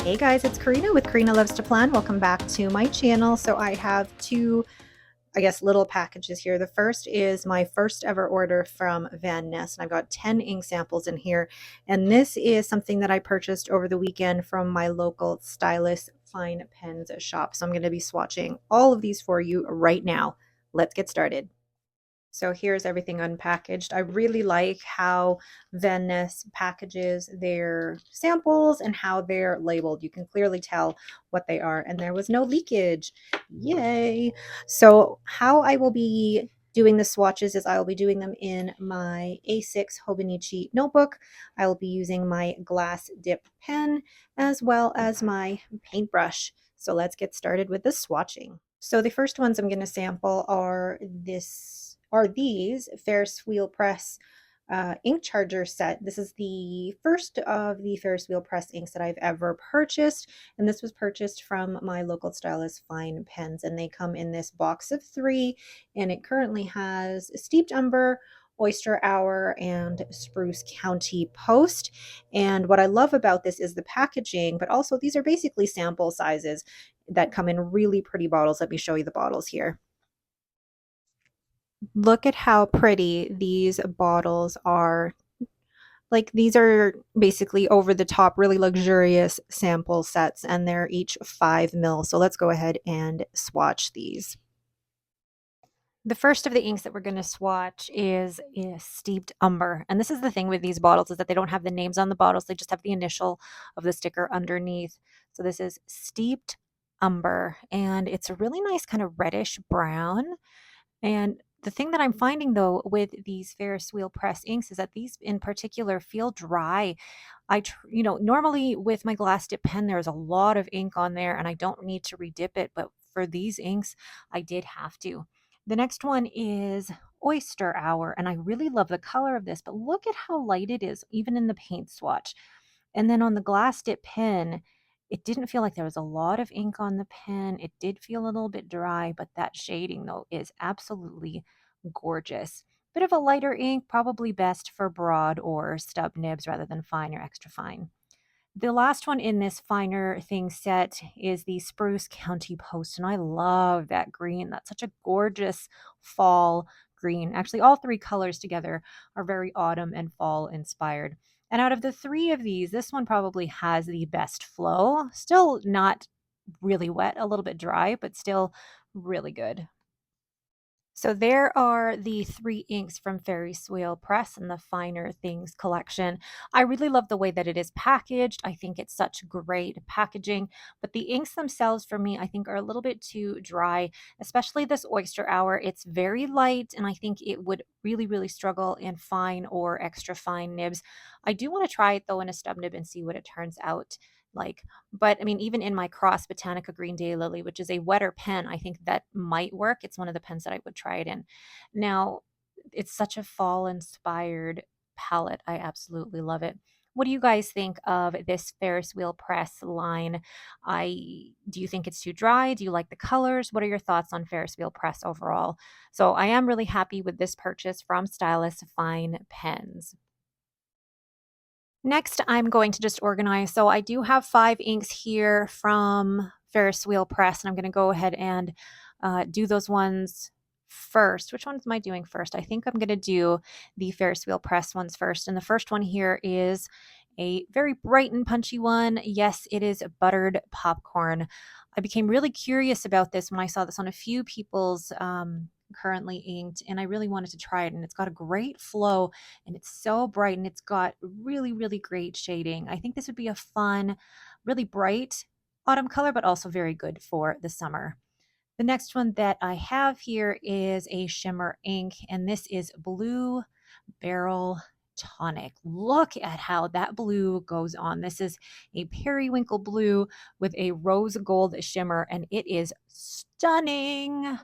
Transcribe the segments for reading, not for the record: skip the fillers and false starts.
Hey guys, it's Karina with Karina Loves to Plan. Welcome back to my channel. So I have two, little packages here. The first is my first ever order from Van Ness, and I've got 10 ink samples in here. And this is something that I purchased over the weekend from my local Stylus fine pens shop. So I'm going to be swatching all of these for you right now. Let's get started. So here's everything unpackaged. I really like how Van Ness packages their samples and how they're labeled. You can clearly tell what they are, and there was no leakage. Yay! So how I will be doing the swatches is I will be doing them in my A6 Hobonichi notebook. I will be using my glass dip pen as well as my paintbrush. So let's get started with the swatching. So the first ones I'm going to sample are these Ferris wheel press ink charger set. This is the first of the Ferris wheel press inks that I've ever purchased, and this was purchased from my local Stylus fine pens, and they come in this box of 3, and it currently has steeped umber, oyster hour, and spruce county post. And what I love about this is the packaging, but also these are basically sample sizes that come in really pretty bottles. Let me show you the bottles here. Look at how pretty these bottles are. Like, these are basically over the top, really luxurious sample sets, and they're each 5 mil. So let's go ahead and swatch these. The first of the inks that we're going to swatch is steeped umber. And this is the thing with these bottles, is that they don't have the names on the bottles. They just have the initial of the sticker underneath. So this is steeped umber, and it's a really nice kind of reddish brown. And the thing that I'm finding though with these Ferris wheel press inks is that these in particular feel dry. Normally with my glass dip pen, there's a lot of ink on there and I don't need to redip it, but for these inks, I did have to. The next one is Oyster Hour, and I really love the color of this, but look at how light it is, even in the paint swatch. And then on the glass dip pen, it didn't feel like there was a lot of ink on the pen. It did feel a little bit dry, but that shading though is absolutely gorgeous. Bit of a lighter ink, probably best for broad or stub nibs rather than fine or extra fine. The last one in this finer thing set is the Spruce County Post, and I love that green. That's such a gorgeous fall green. Actually, all 3 colors together are very autumn and fall inspired. And out of the 3 of these, this one probably has the best flow. Still not really wet, a little bit dry, but still really good. So there are the 3 inks from Ferris Wheel Press in the Finer Things collection. I really love the way that it is packaged. I think it's such great packaging, but the inks themselves for me, I think are a little bit too dry, especially this Oyster Hour. It's very light, and I think it would really, really struggle in fine or extra fine nibs. I do want to try it though in a stub nib and see what it turns out like. But I mean, even in my Cross Botanica Green Daylily, which is a wetter pen, I think that might work. It's one of the pens that I would try it in. Now, it's such a fall inspired palette. I absolutely love it. What do you guys think of this Ferris wheel press line? Do you think it's too dry? Do you like the colors? What are your thoughts on Ferris wheel press overall? So I am really happy with this purchase from Stylus Fine Pens. Next, I'm going to just organize. So I do have 5 inks here from Ferris Wheel Press, and I'm going to go ahead and do those ones first. Which ones am I doing first? I think I'm going to do the Ferris Wheel Press ones first. And the first one here is a very bright and punchy one. Yes, it is buttered popcorn. I became really curious about this when I saw this on a few people's currently inked, and I really wanted to try it. And it's got a great flow, and it's so bright, and it's got really, really great shading. I think this would be a fun, really bright autumn color, but also very good for the summer. The next one that I have here is a shimmer ink, and this is Blue Barrel Tonic. Look at how that blue goes on. This is a periwinkle blue with a rose gold shimmer, and it is stunning.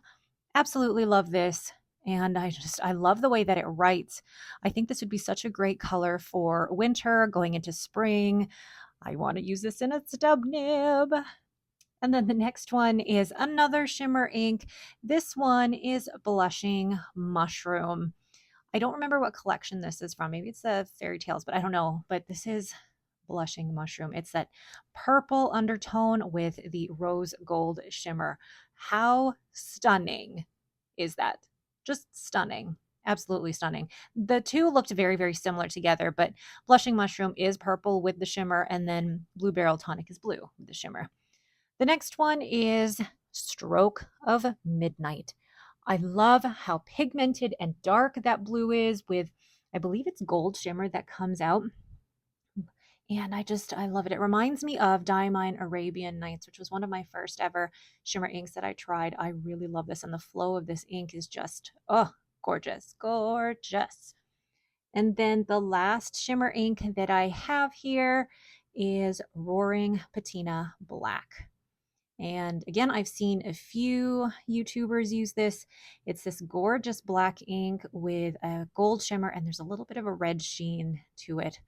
Absolutely love this. And I love the way that it writes. I think this would be such a great color for winter, going into spring. I want to use this in a stub nib. And then the next one is another shimmer ink. This one is Blushing Mushroom. I don't remember what collection this is from. Maybe it's the Fairy Tales, but I don't know. But this is Blushing Mushroom. It's that purple undertone with the rose gold shimmer. How stunning is that? Just stunning. Absolutely stunning. The two looked very, very similar together, but Blushing Mushroom is purple with the shimmer, and then Blue Barrel Tonic is blue with the shimmer. The next one is Stroke of Midnight. I love how pigmented and dark that blue is with, I believe it's gold shimmer that comes out. And I love it. It reminds me of Diamine Arabian Nights, which was one of my first ever shimmer inks that I tried. I really love this. And the flow of this ink is just, oh, gorgeous, gorgeous. And then the last shimmer ink that I have here is Roaring Patina Black. And again, I've seen a few YouTubers use this. It's this gorgeous black ink with a gold shimmer, and there's a little bit of a red sheen to it.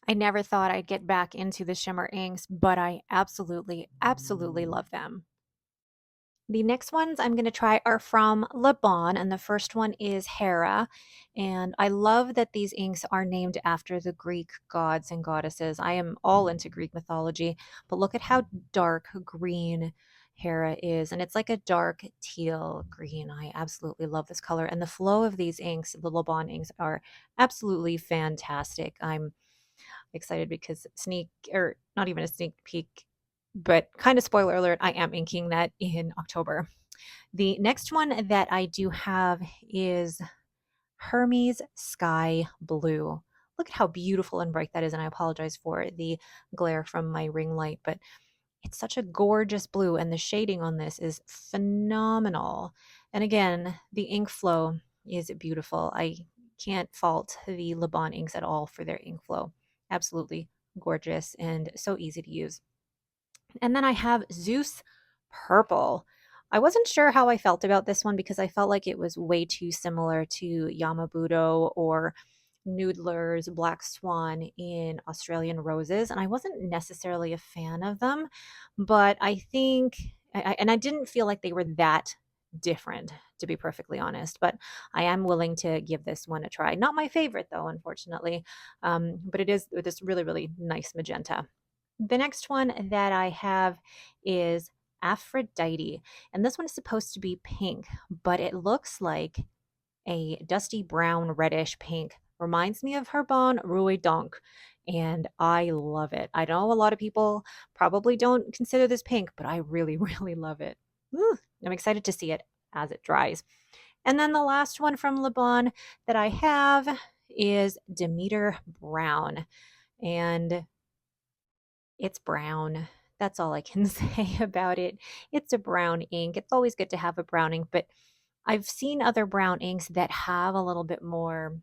I never thought I'd get back into the shimmer inks, but I absolutely, absolutely love them. The next ones I'm going to try are from LABAN, and the first one is Hera. And I love that these inks are named after the Greek gods and goddesses. I am all into Greek mythology, but look at how dark green Hera is. And it's like a dark teal green. I absolutely love this color. And the flow of these inks, the LABAN inks, are absolutely fantastic. I'm excited because or not even a sneak peek, but kind of spoiler alert, I am inking that in October. The next one that I do have is Hermes Sky Blue. Look at how beautiful and bright that is, and I apologize for the glare from my ring light, but it's such a gorgeous blue, and the shading on this is phenomenal. And again, the ink flow is beautiful. I can't fault the LABAN inks at all for their ink flow. Absolutely gorgeous and so easy to use. And then I have Zeus Purple. I wasn't sure how I felt about this one because I felt like it was way too similar to Yamabudo or Noodler's Black Swan in Australian Roses, and I wasn't necessarily a fan of them, but I think, and I didn't feel like they were that different, to be perfectly honest, but I am willing to give this one a try. Not my favorite, though, unfortunately, but it is this really, really nice magenta. The next one that I have is Aphrodite, and this one is supposed to be pink, but it looks like a dusty brown reddish pink. Reminds me of Herbon Rouge Donk, and I love it. I know a lot of people probably don't consider this pink, but I really, really love it. Ooh, I'm excited to see it as it dries. And then the last one from LABAN that I have is Demeter Brown, and it's brown. That's all I can say about it. It's a brown ink. It's always good to have a brown ink, but I've seen other brown inks that have a little bit more,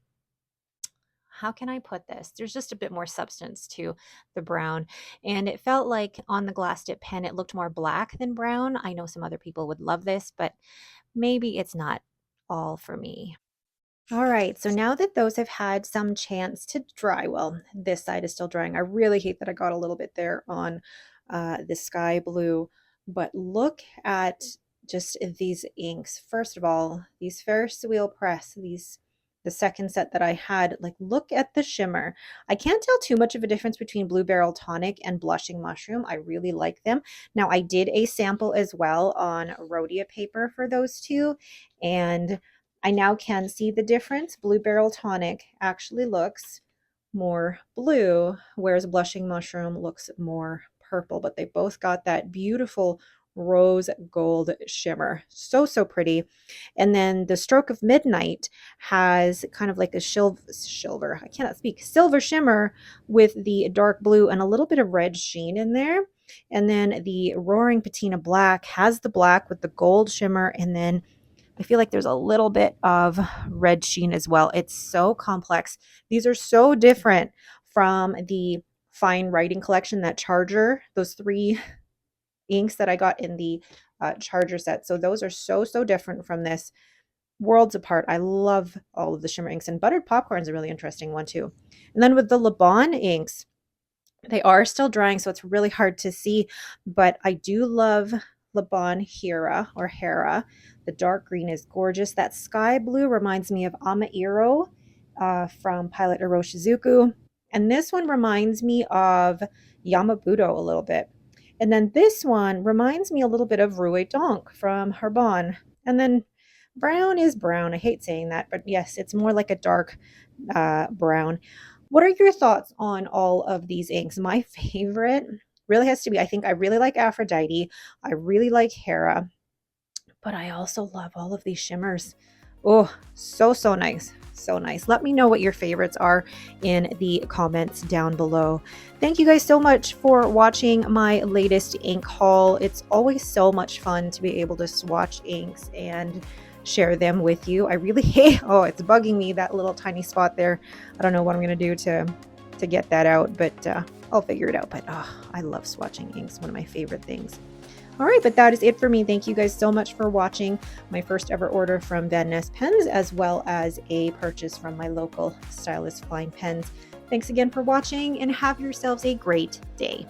how can I put this? There's just a bit more substance to the brown. And it felt like on the glass dip pen, it looked more black than brown. I know some other people would love this, but maybe it's not all for me. All right, so now that those have had some chance to dry, well, this side is still drying. I really hate that I got a little bit there on the sky blue, but look at just these inks. First of all, these Ferris wheel press, the second set that I had, like look at the shimmer. I can't tell too much of a difference between Blue Barrel Tonic and Blushing Mushroom. I really like them. Now, I did a sample as well on Rhodia paper for those two, and I now can see the difference. Blue Barrel Tonic actually looks more blue, whereas Blushing Mushroom looks more purple, but they both got that beautiful rose gold shimmer. So, so pretty. And then the Stroke of Midnight has kind of like a silver, I cannot speak, silver shimmer with the dark blue and a little bit of red sheen in there. And then the Roaring Patina Black has the black with the gold shimmer, and then I feel like there's a little bit of red sheen as well. It's so complex. These are so different from the fine writing collection, that charger, those three inks that I got in the charger set. So those are so, so different from this. Worlds apart. I love all of the shimmer inks, and Buttered Popcorn is a really interesting one too. And then with the LABAN inks, they are still drying, so it's really hard to see, but I do love LABAN Hera. The dark green is gorgeous. That sky blue reminds me of Amairo from Pilot Iroshizuku. And this one reminds me of Yamabudo a little bit. And then this one reminds me a little bit of Rouet Donk from Herbon. And then brown is brown. I hate saying that, but yes, it's more like a dark brown. What are your thoughts on all of these inks? My favorite really has to be, I think I really like Aphrodite. I really like Hera, but I also love all of these shimmers. Oh, so, so nice. So nice. Let me know what your favorites are in the comments down below. Thank you guys so much for watching my latest ink haul. It's always so much fun to be able to swatch inks and share them with you. I really hate, oh, it's bugging me, that little tiny spot there. I don't know what I'm going to do to get that out, but I'll figure it out. But I love swatching inks, one of my favorite things. All right, but that is it for me. Thank you guys so much for watching my first ever order from VanessPens, as well as a purchase from my local Stylus Flying Pens. Thanks again for watching, and have yourselves a great day.